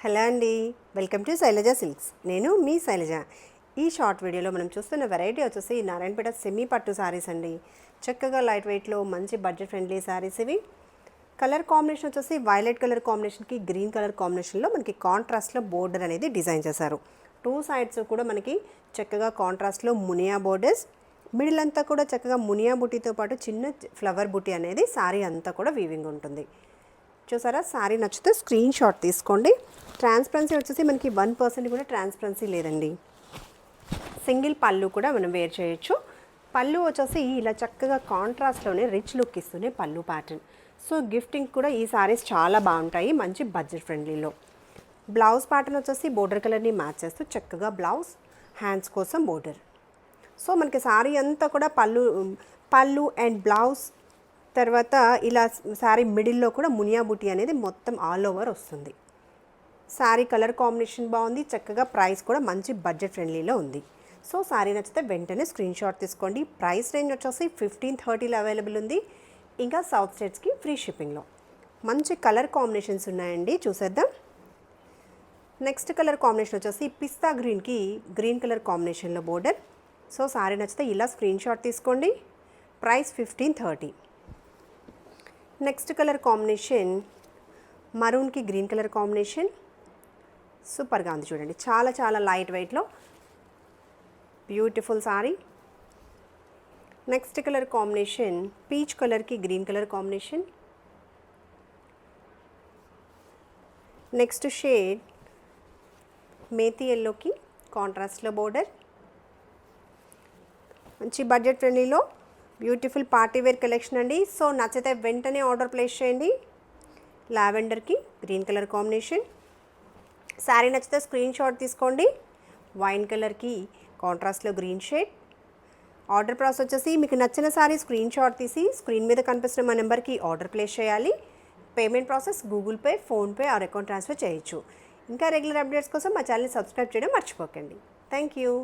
Hello అండి, welcome to Shailaja silks. నేను మీ శైలజ. ఈ షార్ట్ వీడియోలో మనం చూస్తున్న వెరైటీ వచ్చేసి నారాయణపేట సెమీ పట్టు శారీస్ అండి. చక్కగా లైట్ వెయిట్లో మంచి బడ్జెట్ ఫ్రెండ్లీ శారీస్ ఇవి. కలర్ కాంబినేషన్ వచ్చేసి వైలెట్ కలర్ కాంబినేషన్కి గ్రీన్ కలర్ కాంబినేషన్లో మనకి కాంట్రాస్ట్లో బోర్డర్ అనేది డిజైన్ చేశారు. టూ సైడ్స్ కూడా మనకి చక్కగా కాంట్రాస్ట్లో మునియా బోర్డర్స్, మిడిల్ అంతా కూడా చక్కగా మునియా బుటీతో పాటు చిన్న ఫ్లవర్ బుటీ అనేది శారీ అంతా కూడా వీవింగ్ ఉంటుంది. చూసారా, శారీ నచ్చితే స్క్రీన్ షాట్ తీసుకోండి. ట్రాన్స్పరెన్సీ వచ్చేసి మనకి 1% కూడా ట్రాన్స్పరెన్సీ లేదండి. సింగిల్ పళ్ళు కూడా మనం వేర్ చేయొచ్చు. పళ్ళు వచ్చేసి ఇలా చక్కగా కాంట్రాస్ట్లోనే రిచ్ లుక్ ఇస్తూనే పళ్ళు ప్యాటర్న్. సో గిఫ్టింగ్ కూడా ఈ శారీస్ చాలా బాగుంటాయి మంచి బడ్జెట్ ఫ్రెండ్లీలో. బ్లౌజ్ ప్యాటర్న్ వచ్చేసి బోర్డర్ కలర్ని మ్యాచ్ చేస్తూ చక్కగా బ్లౌజ్, హ్యాండ్స్ కోసం బోర్డర్. సో మనకి శారీ అంతా కూడా పళ్ళు అండ్ బ్లౌజ్, తర్వాత ఇలా శారీ మిడిల్లో కూడా మునియా బుటీ అనేది మొత్తం ఆల్ ఓవర్ వస్తుంది. శారీ కలర్ కాంబినేషన్ బాగుంది, చక్కగా ప్రైస్ కూడా మంచి బడ్జెట్ ఫ్రెండ్లీలో ఉంది. సో శారీ నచ్చితే వెంటనే స్క్రీన్ షాట్ తీసుకోండి. ప్రైస్ రేంజ్ వచ్చేసి 1530లో అవైలబుల్ ఉంది. ఇంకా సౌత్ స్టేట్స్కి ఫ్రీ షిప్పింగ్లో. మంచి కలర్ కాంబినేషన్స్ ఉన్నాయండి, చూసేద్దాం. నెక్స్ట్ కలర్ కాంబినేషన్ వచ్చేసి పిస్తా గ్రీన్కి గ్రీన్ కలర్ కాంబినేషన్లో బోర్డర్. సో శారీ నచ్చితే ఇలా స్క్రీన్ షాట్ తీసుకోండి. ప్రైస్ 1530. నెక్స్ట్ కలర్ కాంబినేషన్ మరూన్కి గ్రీన్ కలర్ కాంబినేషన్. సూపర్గా ఉంది చూడండి, చాలా చాలా లైట్ వెయిట్లో beautiful sari. Next colour combination peach కలర్కి green colour combination. Next shade మేతి ఎల్లోకి కాంట్రాస్ట్లో బోర్డర్. మంచి బడ్జెట్ ఫ్రెండ్లీలో బ్యూటిఫుల్ పార్టీ వేర్ కలెక్షన్ అండి. సో నచ్చితే వెంటనే ఆర్డర్ ప్లేస్ చేయండి. లావెండర్కి గ్రీన్ కలర్ కాంబినేషన్. శారీ నచ్చితే స్క్రీన్ షాట్ తీసుకోండి. వైన్ కలర్కి కాంట్రాస్ట్లో గ్రీన్ షేడ్. ఆర్డర్ ప్రాసెస్ వచ్చేసి మీకు నచ్చిన శారీ స్క్రీన్ షాట్ తీసి స్క్రీన్ మీద కనిపిస్తున్న మా నెంబర్కి ఆర్డర్ ప్లేస్ చేయాలి. Payment process Google pay, PhonePe are account transfer చేయొచ్చు. ఇంకా రెగ్యులర్ అప్డేట్స్ కోసం మా ఛానల్ని సబ్స్క్రైబ్ చేయడం మర్చిపోకండి. Thank you.